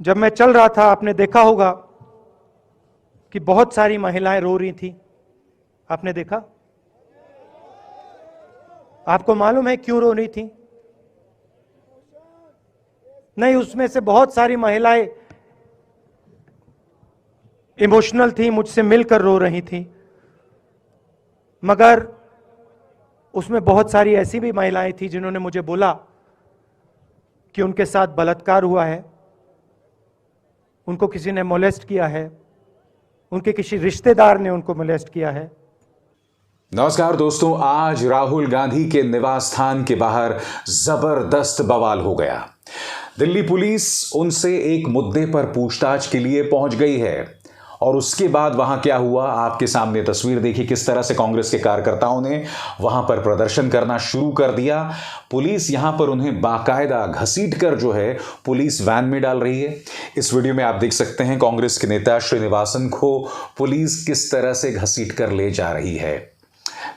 जब मैं चल रहा था आपने देखा होगा कि बहुत सारी महिलाएं रो रही थी। आपने देखा? आपको मालूम है क्यों रो रही थी? नहीं, उसमें से बहुत सारी महिलाएं इमोशनल थी, मुझसे मिलकर रो रही थी, मगर उसमें बहुत सारी ऐसी भी महिलाएं थी जिन्होंने मुझे बोला कि उनके साथ बलात्कार हुआ है, उनको किसी ने मोलेस्ट किया है, उनके किसी रिश्तेदार ने उनको मोलेस्ट किया है। नमस्कार दोस्तों, आज राहुल गांधी के निवास स्थान के बाहर जबरदस्त बवाल हो गया। दिल्ली पुलिस उनसे एक मुद्दे पर पूछताछ के लिए पहुंच गई है और उसके बाद वहां क्या हुआ आपके सामने तस्वीर देखी। किस तरह से कांग्रेस के कार्यकर्ताओं ने वहां पर प्रदर्शन करना शुरू कर दिया। पुलिस यहां पर उन्हें बाकायदा घसीट कर जो है पुलिस वैन में डाल रही है। इस वीडियो में आप देख सकते हैं कांग्रेस के नेता श्रीनिवासन को पुलिस किस तरह से घसीट कर ले जा रही है।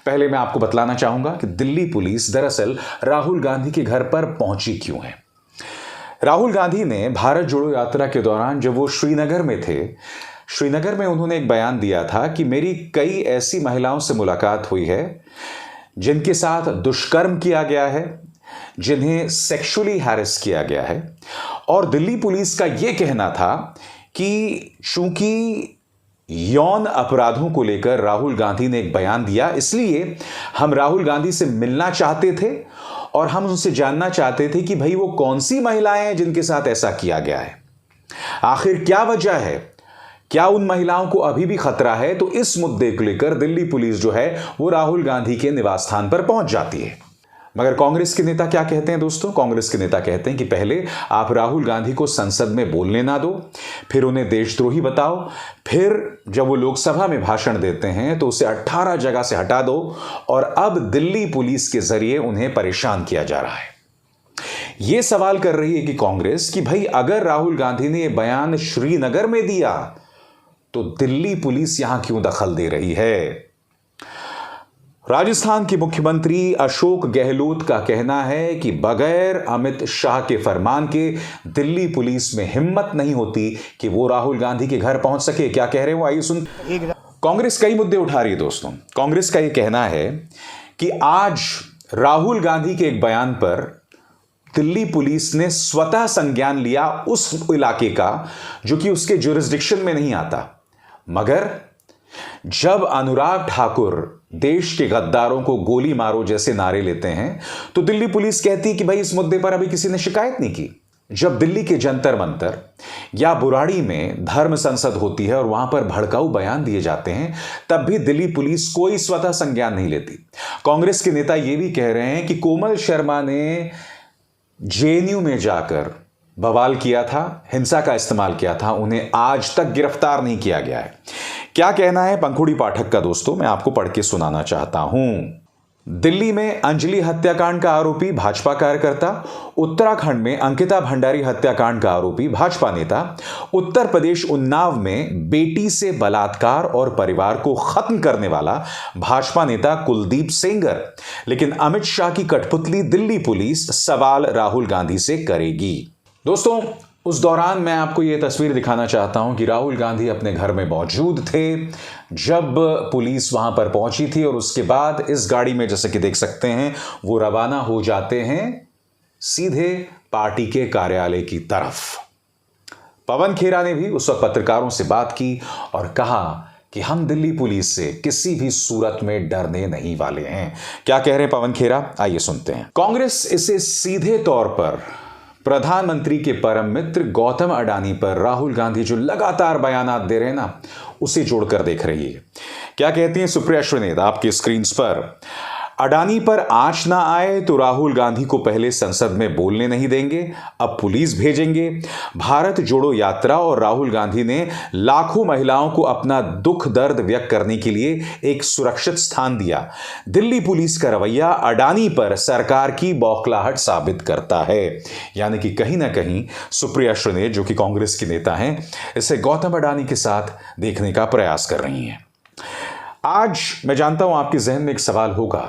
पहले मैं आपको बतलाना चाहूंगा कि दिल्ली पुलिस दरअसल राहुल गांधी के घर पर पहुंची क्यों है। राहुल गांधी ने भारत जोड़ो यात्रा के दौरान जब वो श्रीनगर में थे, श्रीनगर में उन्होंने एक बयान दिया था कि मेरी कई ऐसी महिलाओं से मुलाकात हुई है जिनके साथ दुष्कर्म किया गया है, जिन्हें सेक्सुअली हैरेस किया गया है। और दिल्ली पुलिस का यह कहना था कि चूंकि यौन अपराधों को लेकर राहुल गांधी ने एक बयान दिया, इसलिए हम राहुल गांधी से मिलना चाहते थे और हम उनसे जानना चाहते थे कि भाई वो कौन सी महिलाएं हैं जिनके साथ ऐसा किया गया है, आखिर क्या वजह है, क्या उन महिलाओं को अभी भी खतरा है। तो इस मुद्दे को लेकर दिल्ली पुलिस जो है वो राहुल गांधी के निवास स्थान पर पहुंच जाती है। मगर कांग्रेस के नेता क्या कहते हैं दोस्तों? कांग्रेस के नेता कहते हैं कि पहले आप राहुल गांधी को संसद में बोलने ना दो, फिर उन्हें देशद्रोही बताओ, फिर जब वो लोकसभा में भाषण देते हैं तो उसे 18 जगह से हटा दो, और अब दिल्ली पुलिस के जरिए उन्हें परेशान किया जा रहा है। यह सवाल कर रही है कि कांग्रेस कि भाई अगर राहुल गांधी ने यह बयान श्रीनगर में दिया तो दिल्ली पुलिस यहां क्यों दखल दे रही है। राजस्थान के मुख्यमंत्री अशोक गहलोत का कहना है कि बगैर अमित शाह के फरमान के दिल्ली पुलिस में हिम्मत नहीं होती कि वो राहुल गांधी के घर पहुंच सके। क्या कह रहे हैं वो आइए सुन। कांग्रेस कई मुद्दे उठा रही है दोस्तों। कांग्रेस का यह कहना है कि आज राहुल गांधी के एक बयान पर दिल्ली पुलिस ने स्वतः संज्ञान लिया उस इलाके का जो कि उसके जुरिस्डिक्शन में नहीं आता। मगर जब अनुराग ठाकुर देश के गद्दारों को गोली मारो जैसे नारे लेते हैं तो दिल्ली पुलिस कहती है कि भाई इस मुद्दे पर अभी किसी ने शिकायत नहीं की। जब दिल्ली के जंतर मंतर या बुराड़ी में धर्म संसद होती है और वहां पर भड़काऊ बयान दिए जाते हैं, तब भी दिल्ली पुलिस कोई स्वतः संज्ञान नहीं लेती। कांग्रेस के नेता यह भी कह रहे हैं कि कोमल शर्मा ने जेएनयू में जाकर बवाल किया था, हिंसा का इस्तेमाल किया था, उन्हें आज तक गिरफ्तार नहीं किया गया है। क्या कहना है पंखुड़ी पाठक का दोस्तों, मैं आपको पढ़ के सुनाना चाहता हूं। दिल्ली में अंजलि हत्याकांड का आरोपी भाजपा कार्यकर्ता, उत्तराखंड में अंकिता भंडारी हत्याकांड का आरोपी भाजपा नेता, उत्तर प्रदेश उन्नाव में बेटी से बलात्कार और परिवार को खत्म करने वाला भाजपा नेता कुलदीप सेंगर। लेकिन अमित शाह की कठपुतली दिल्ली पुलिस सवाल राहुल गांधी से करेगी। दोस्तों, उस दौरान मैं आपको यह तस्वीर दिखाना चाहता हूं कि राहुल गांधी अपने घर में मौजूद थे जब पुलिस वहां पर पहुंची थी, और उसके बाद इस गाड़ी में जैसे कि देख सकते हैं वो रवाना हो जाते हैं सीधे पार्टी के कार्यालय की तरफ। पवन खेरा ने भी उस वक्त पत्रकारों से बात की और कहा कि हम दिल्ली पुलिस से किसी भी सूरत में डरने नहीं वाले हैं। क्या कह रहे हैं पवन खेरा, आइए सुनते हैं। कांग्रेस इसे सीधे तौर पर प्रधानमंत्री के परम मित्र गौतम अडानी पर राहुल गांधी जो लगातार बयानात दे रहे हैं ना, उसे जोड़कर देख रही है। क्या कहती हैं सुप्रिया श्रीनेत आपकी स्क्रीन पर? अडानी पर आंच ना आए तो राहुल गांधी को पहले संसद में बोलने नहीं देंगे, अब पुलिस भेजेंगे। भारत जोड़ो यात्रा और राहुल गांधी ने लाखों महिलाओं को अपना दुख दर्द व्यक्त करने के लिए एक सुरक्षित स्थान दिया। दिल्ली पुलिस का रवैया अडानी पर सरकार की बौखलाहट साबित करता है। यानी कि कहीं ना कहीं सुप्रिया श्रीनेत जो कि कांग्रेस की नेता हैं, इसे गौतम अडानी के साथ देखने का प्रयास कर रही हैं। आज मैं जानता हूं आपके जहन में एक सवाल होगा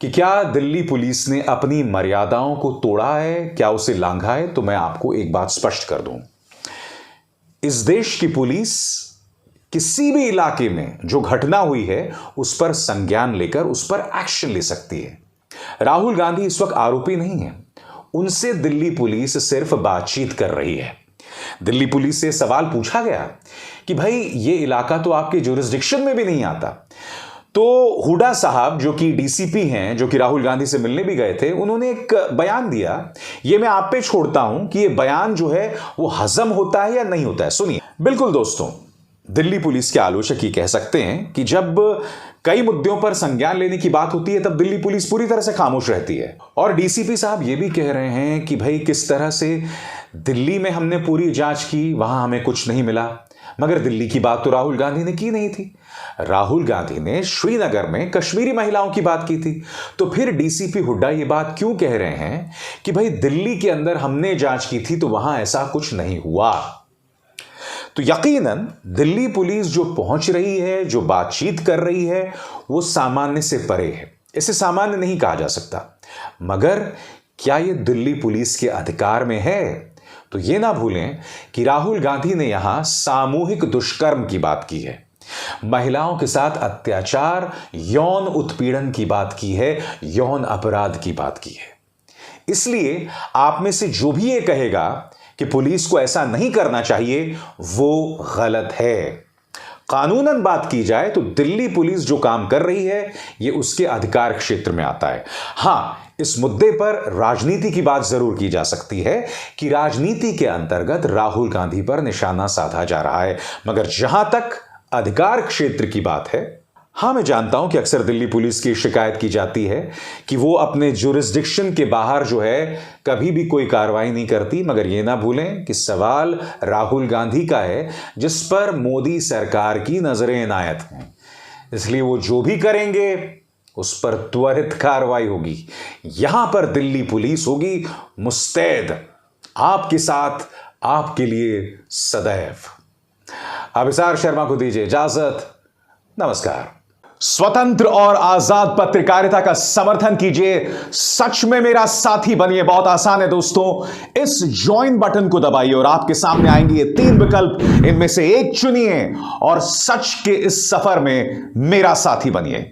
कि क्या दिल्ली पुलिस ने अपनी मर्यादाओं को तोड़ा है, क्या उसे लांघा है? तो मैं आपको एक बात स्पष्ट कर दूं, इस देश की पुलिस किसी भी इलाके में जो घटना हुई है उस पर संज्ञान लेकर उस पर एक्शन ले सकती है। राहुल गांधी इस वक्त आरोपी नहीं है, उनसे दिल्ली पुलिस सिर्फ बातचीत कर रही है। दिल्ली पुलिस से सवाल पूछा गया कि भाई ये इलाका तो आपके जुरिस्डिक्शन में भी नहीं आता, तो हुडा साहब जो कि डीसीपी हैं, जो कि राहुल गांधी से मिलने भी गए थे, उन्होंने एक बयान दिया। ये मैं आप पे छोड़ता हूं कि ये बयान जो है वो हजम होता है या नहीं होता है। सुनिए। बिल्कुल दोस्तों, दिल्ली पुलिस के आलोचक ये कह सकते हैं कि जब कई मुद्दों पर संज्ञान लेने की बात होती है तब दिल्ली पुलिस पूरी तरह से खामोश रहती है। और डीसीपी साहब ये भी कह रहे हैं कि भाई किस तरह से दिल्ली में हमने पूरी जांच की, वहां हमें कुछ नहीं मिला, मगर दिल्ली की बात तो राहुल गांधी ने की नहीं थी। राहुल गांधी ने श्रीनगर में कश्मीरी महिलाओं की बात की थी। तो फिर डीसीपी हुड्डा ये बात क्यों कह रहे हैं कि भाई दिल्ली के अंदर हमने जांच की थी तो वहां ऐसा कुछ नहीं हुआ? तो यकीनन दिल्ली पुलिस जो पहुंच रही है, जो बातचीत कर रही है, वो सामान्य से परे है। इसे सामान्य नहीं कहा जा सकता। मगर क्या यह दिल्ली पुलिस के अधिकार में है? तो यह ना भूलें कि राहुल गांधी ने यहां सामूहिक दुष्कर्म की बात की है, महिलाओं के साथ अत्याचार, यौन उत्पीड़न की बात की है, यौन अपराध की बात की है। इसलिए आप में से जो भी ये कहेगा कि पुलिस को ऐसा नहीं करना चाहिए, वो गलत है। कानूनन बात की जाए तो दिल्ली पुलिस जो काम कर रही है ये उसके अधिकार क्षेत्र में आता है। हां, इस मुद्दे पर राजनीति की बात जरूर की जा सकती है कि राजनीति के अंतर्गत राहुल गांधी पर निशाना साधा जा रहा है, मगर जहां तक अधिकार क्षेत्र की बात है, हां मैं जानता हूं कि अक्सर दिल्ली पुलिस की शिकायत की जाती है कि वो अपने जुरिस्डिक्शन के बाहर जो है कभी भी कोई कार्रवाई नहीं करती, मगर ये ना भूलें कि सवाल राहुल गांधी का है जिस पर मोदी सरकार की नजरें इनायत हैं। इसलिए वो जो भी करेंगे उस पर त्वरित कार्रवाई होगी। यहां पर दिल्ली पुलिस होगी मुस्तैद, आपके साथ, आपके लिए सदैव। अभिसार शर्मा को दीजिए इजाजत। नमस्कार। स्वतंत्र और आजाद पत्रकारिता का समर्थन कीजिए, सच में मेरा साथी बनिए। बहुत आसान है दोस्तों, इस ज्वाइन बटन को दबाइए और आपके सामने आएंगे ये 3 विकल्प, इनमें से एक चुनिए और सच के इस सफर में मेरा साथी बनिए।